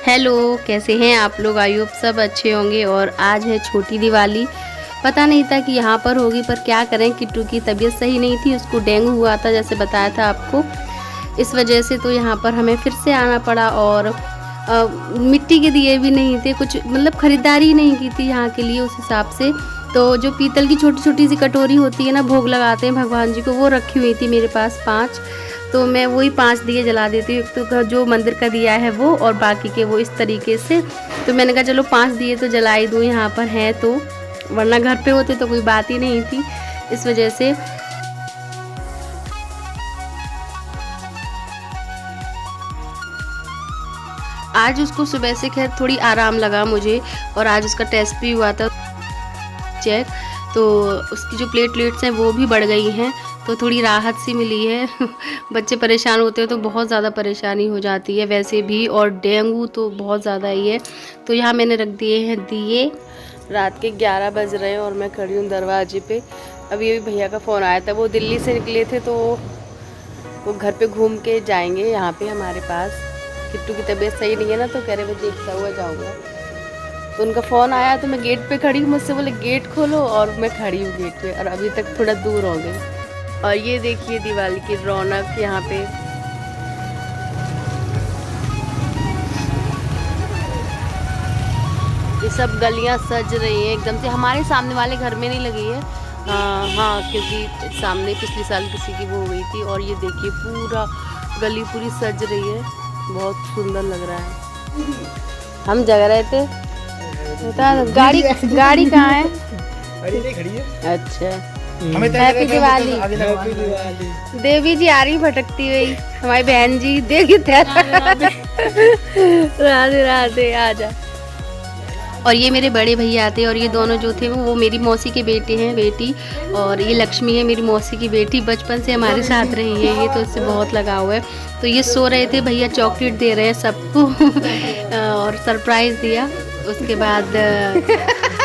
Hello, कैसे हैं आप लोग? आई होप सब अच्छे होंगे। और आज है छोटी दिवाली। पता नहीं था कि यहाँ पर होगी, पर क्या करें, किट्टू की तबीयत सही नहीं थी, उसको डेंगू हुआ था जैसे बताया था आपको। इस वजह से तो यहाँ पर हमें फिर से आना पड़ा। और मिट्टी के दिए भी नहीं थे, कुछ मतलब ख़रीदारी नहीं की थी यहाँ के लिए उस हिसाब से। तो जो पीतल की छोटी छोटी सी कटोरी होती है ना, भोग लगाते हैं भगवान जी को, वो रखी हुई थी मेरे पास 5। तो मैं वही 5 दिए जला देती हूँ। तो जो मंदिर का दिया है वो, और बाकी के वो इस तरीके से। तो मैंने कहा चलो 5 दिए तो जला ही दूँ, यहाँ पर हैं तो, वरना घर पे होते तो कोई बात ही नहीं थी। इस वजह से आज उसको सुबह से खैर थोड़ी आराम लगा मुझे। और आज उसका टेस्ट भी हुआ था चेक, तो उसकी जो प्लेटलेट्स हैं वो भी बढ़ गई हैं, तो थोड़ी राहत सी मिली है। बच्चे परेशान होते हैं तो बहुत ज़्यादा परेशानी हो जाती है वैसे भी, और डेंगू तो बहुत ज़्यादा ही है। तो यहाँ मैंने रख दिए हैं दिए। रात के 11 बज रहे हैं और मैं खड़ी हूँ दरवाजे पे। अभी भैया का फ़ोन आया था, वो दिल्ली से निकले थे, तो वो घर पे घूम के जाएंगे यहाँ पे हमारे पास। किट्टू की तबीयत सही नहीं है ना, तो कह रहे मैं देखता हुआ जाऊँगा। तो उनका फ़ोन आया तो मैं गेट पे खड़ी हूँ, मुझसे बोले गेट खोलो, और मैं खड़ी हूँ गेट पे, और अभी तक थोड़ा दूर हो गए। और ये देखिए दिवाली की रौनक यहाँ पे। ये सब गलियाँ सज रही हैं एकदम से। हमारे सामने वाले घर में नहीं लगी है, हाँ, क्योंकि सामने पिछले साल किसी की वो हो गई थी। और ये देखिए पूरा गली पूरी सज रही है, बहुत सुंदर लग रहा है। हम जग रहे थे, गाड़ी कहाँ है? खड़ी है। अच्छा, हैप्पी दिवाली। देवी जी आ रही भटकती हुई, हमारी बहन जी देखी राधे राधे, आजा। और ये मेरे बड़े भैया आते, और ये दोनों जो थे वो मेरी मौसी के बेटे हैं, बेटी। और ये लक्ष्मी है मेरी मौसी की बेटी, बचपन से हमारे साथ रही है ये, तो इससे बहुत लगाव है। तो ये सो रहे थे, भैया चॉकलेट दे रहे हैं सबको और सरप्राइज़ दिया। उसके बाद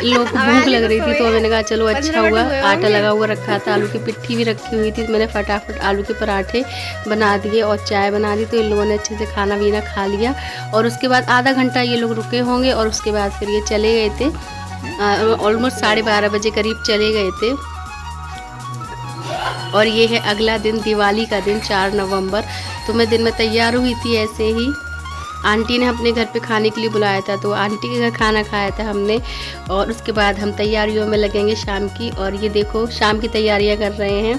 लोग को भूख लग रही थी, तो मैंने कहा चलो अच्छा हुआ, आटा लगा हुआ रखा था, आलू की पिट्ठी भी रखी हुई थी, तो मैंने फटाफट आलू के पराठे बना दिए और चाय बना दी। तो इन लोगों ने अच्छे से खाना पीना खा लिया। और उसके बाद आधा घंटा ये लोग रुके होंगे, और उसके बाद फिर ये चले गए थे। ऑलमोस्ट 12:30 बजे करीब चले गए थे। और ये है अगला दिन, दिवाली का दिन, 4 नवंबर। तो मैं दिन में तैयार हुई थी ऐसे ही। आंटी ने अपने घर पे खाने के लिए बुलाया था, तो आंटी के घर खाना खाया था हमने। और उसके बाद हम तैयारियों में लगेंगे शाम की। और ये देखो शाम की तैयारियां कर रहे हैं।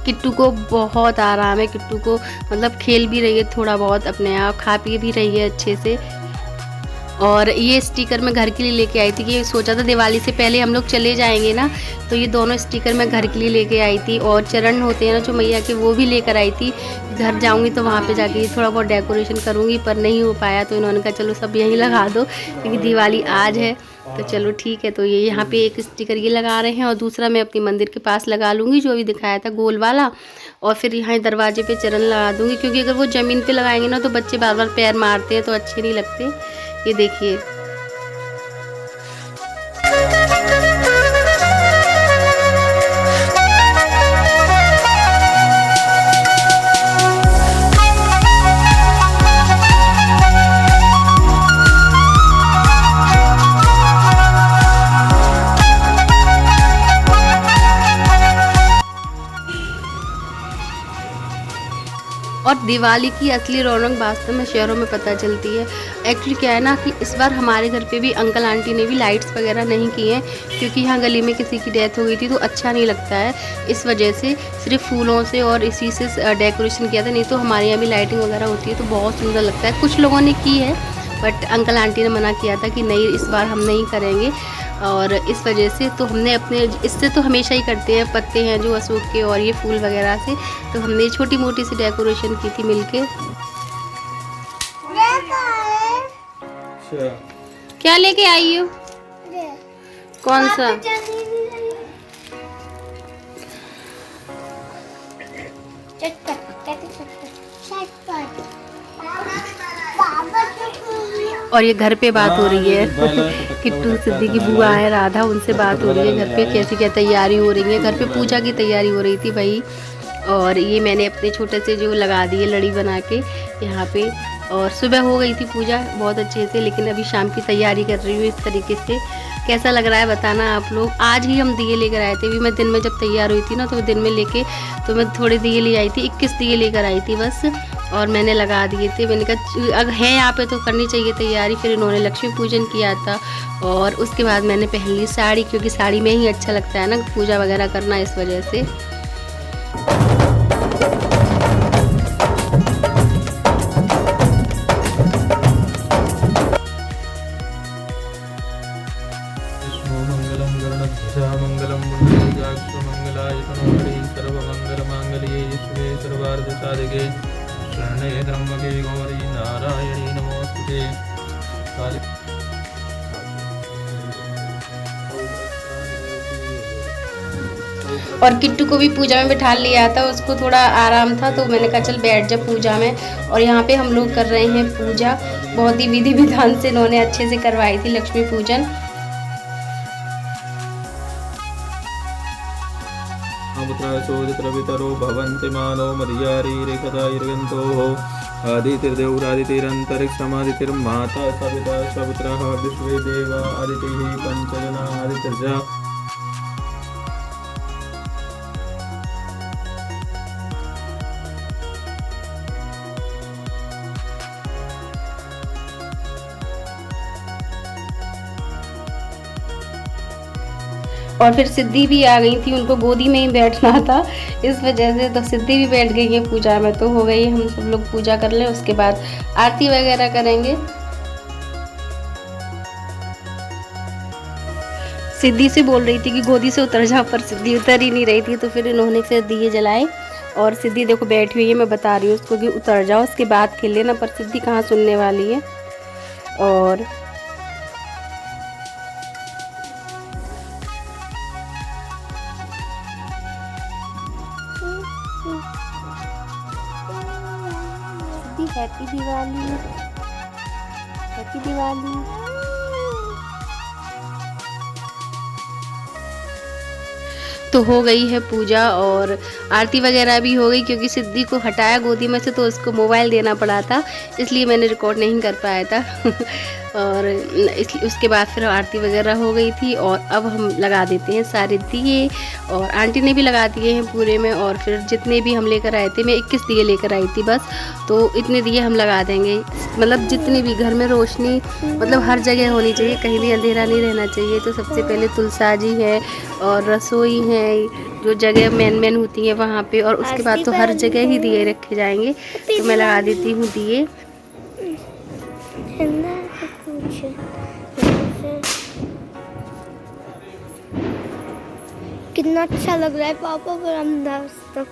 किट्टू को बहुत आराम है, किट्टू को मतलब खेल भी रही है थोड़ा बहुत अपने आप, खा पी भी रही है अच्छे से। और ये स्टिकर मैं घर के लिए लेके आई थी, कि सोचा था दिवाली से पहले हम लोग चले जाएंगे ना, तो ये दोनों स्टिकर मैं घर के लिए लेके आई थी। और चरण होते हैं ना जो मैया के, वो भी लेकर आई थी। घर जाऊंगी तो वहाँ पे जाके थोड़ा बहुत डेकोरेशन करूँगी, पर नहीं हो पाया, तो इन्होंने कहा चलो सब यहीं लगा दो, क्योंकि दिवाली आज है। तो चलो ठीक है। तो ये यहाँ पे एक स्टिकर ये लगा रहे हैं, और दूसरा मैं अपनी मंदिर के पास लगा लूँगी, जो अभी दिखाया था गोल वाला। और फिर यहाँ दरवाजे पे चरण लगा दूँगी, क्योंकि अगर वो ज़मीन पे लगाएंगे ना तो बच्चे बार बार पैर मारते हैं, तो अच्छे नहीं लगते। ये देखिए, और दिवाली की असली रौनक वास्तव में शहरों में पता चलती है। एक्चुअली क्या है ना, कि इस बार हमारे घर पे भी अंकल आंटी ने भी लाइट्स वगैरह नहीं की हैं, क्योंकि यहाँ गली में किसी की डेथ हो गई थी, तो अच्छा नहीं लगता है। इस वजह से सिर्फ फूलों से और इसी से डेकोरेशन किया था, नहीं तो हमारे यहाँ भी लाइटिंग वगैरह होती है तो बहुत सुंदर लगता है। कुछ लोगों ने की है, बट अंकल आंटी ने मना किया था कि नहीं, इस बार हम नहीं करेंगे। और इस वजह से तो हमने अपने, इससे तो हमेशा ही करते हैं, पत्ते हैं जो अशोक के और ये फूल वगैरह से, तो हमने छोटी मोटी सी डेकोरेशन की थी मिलके। क्या लेके आई हो? कौन सा? और ये घर पे बात हो रही है, किट्टू सिद्धि की बुआ है राधा, उनसे बात हो रही है घर पे कैसी क्या तैयारी हो रही है। घर पे पूजा की तैयारी हो रही थी भाई, और ये मैंने अपने छोटे से जो लगा दिए लड़ी बना के यहाँ पे। और सुबह हो गई थी पूजा बहुत अच्छे से, लेकिन अभी शाम की तैयारी कर रही हूँ इस तरीके से। कैसा लग रहा है बताना आप लोग। आज ही हम दिए लेकर आए थे, अभी मैं दिन में जब तैयार हुई थी ना तो दिन में लेके तो मैं थोड़े दिए ले आई थी, 21 दिए लेकर आई थी बस, और मैंने लगा दिए थे। मैंने कहा अगर है यहाँ पे तो करनी चाहिए तैयारी। फिर इन्होंने लक्ष्मी पूजन किया था और उसके बाद मैंने पहन ली साड़ी, क्योंकि साड़ी में ही अच्छा लगता है ना पूजा वगैरह करना, इस वजह से। मंगलम मंगलायतनोहरि सर्वमंगलमांगल्ये शिवे सर्वार्थसाधिके शरण्ये त्र्यंबके गौरी नारायणी नमोस्तुते। और किट्टू को भी पूजा में बिठा लिया था, उसको थोड़ा आराम था तो मैंने कहा चल बैठ जा पूजा में। और यहाँ पे हम लोग कर रहे हैं पूजा, बहुत ही विधि विधान से इन्होंने अच्छे से करवाई थी लक्ष्मी पूजन। सोदित्रवितरो भवन्ति मानो मर्यारीरेखतायर्गन्तोः आदितिर्देवरादितिरन्तरिक्षमादितिर्माता सविता सवित्रः विश्वे देवा आदितिः पञ्चजना आदित्यजा। और फिर सिद्धि भी आ गई थी, उनको गोदी में ही बैठना था इस वजह से, तो सिद्धि भी बैठ गई है पूजा में। तो हो गई, हम सब लोग पूजा कर लें, उसके बाद आरती वगैरह करेंगे। सिद्धि से बोल रही थी कि गोदी से उतर जा, पर सिद्धि उतर ही नहीं रही थी। तो फिर इन्होंने फिर दिए जलाए और सिद्धि देखो बैठी हुई है, मैं बता रही हूँ उसको कि उतर जाओ उसके बाद खेल लेना, पर सिद्धि कहाँ सुनने वाली है। और हैप्पी दिवाली, हैप्पी दिवाली। तो हो गई है पूजा और आरती वगैरह भी हो गई, क्योंकि सिद्धि को हटाया गोदी में से तो उसको मोबाइल देना पड़ा था, इसलिए मैंने रिकॉर्ड नहीं कर पाया था। और इसलिए उसके बाद फिर आरती वगैरह हो गई थी। और अब हम लगा देते हैं सारे दिए, और आंटी ने भी लगा दिए हैं पूरे में। और फिर जितने भी हम लेकर आए थे, मैं 21 दिए लेकर आई थी बस, तो इतने दिए हम लगा देंगे। मतलब जितनी भी घर में रोशनी मतलब हर जगह होनी चाहिए, कहीं भी अंधेरा नहीं रहना चाहिए। तो सबसे पहले तुलसाजी है और रसोई है, जो जगह मेन होती है वहाँ पे, और उसके बाद तो हर जगह ही दिए रखे जाएंगे। तो मैं लगा देती हूँ दिए। कितना अच्छा लग रहा है पापा पर अंदाज तक।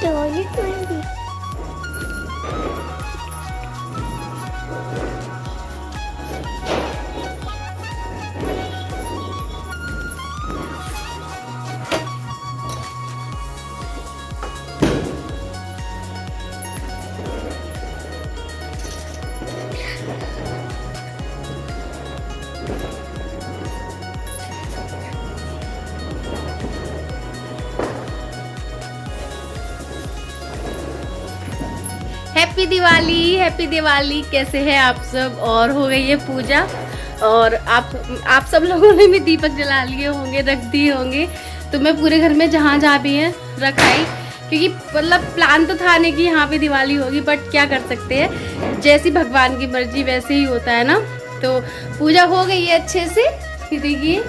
टॉयलेट में भी हैप्पी दिवाली, हैप्पी दिवाली। कैसे हैं आप सब। और हो गई है पूजा, और आप सब लोगों ने भी दीपक जला लिए होंगे, रख दिए होंगे। तो मैं पूरे घर में जहाँ जहाँ भी है रखाई, क्योंकि मतलब प्लान तो था नहीं कि यहाँ पे दिवाली होगी, बट क्या कर सकते हैं, जैसी भगवान की मर्जी वैसे ही होता है ना। तो पूजा हो गई है अच्छे से, देखिए।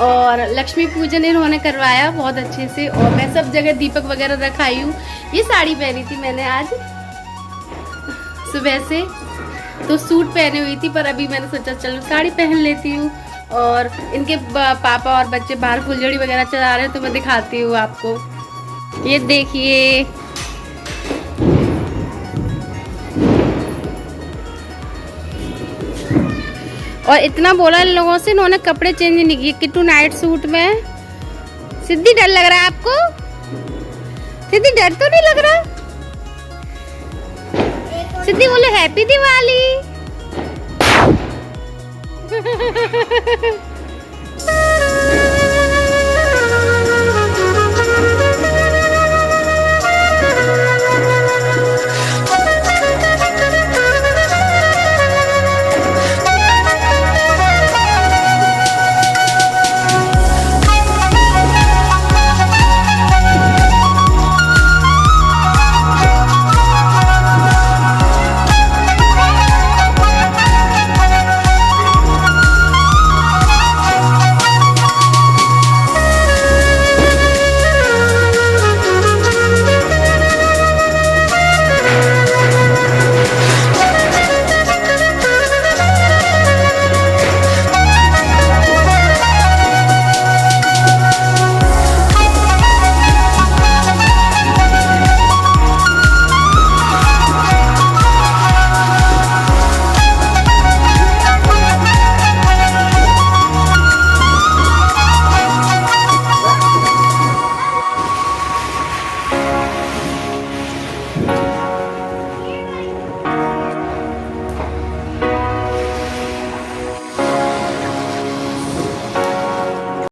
और लक्ष्मी पूजन इन्होंने करवाया बहुत अच्छे से, और मैं सब जगह दीपक वगैरह रखाई हूँ। ये साड़ी पहनी थी मैंने आज सुबह से, तो सूट पहनी हुई थी, पर अभी मैंने सोचा चलो साड़ी पहन लेती हूँ। और इनके पापा और बच्चे बाहर फुलझड़ी वगैरह चला रहे हैं, तो मैं दिखाती हूँ आपको। ये देखिए, और इतना बोला इन लोगों से, इन्होंने कपड़े चेंज नहीं किए। किट्टू नाइट सूट में। सिद्धि डर लग रहा है आपको? सिद्धि डर तो नहीं लग रहा? सिद्धि बोले हैप्पी दिवाली।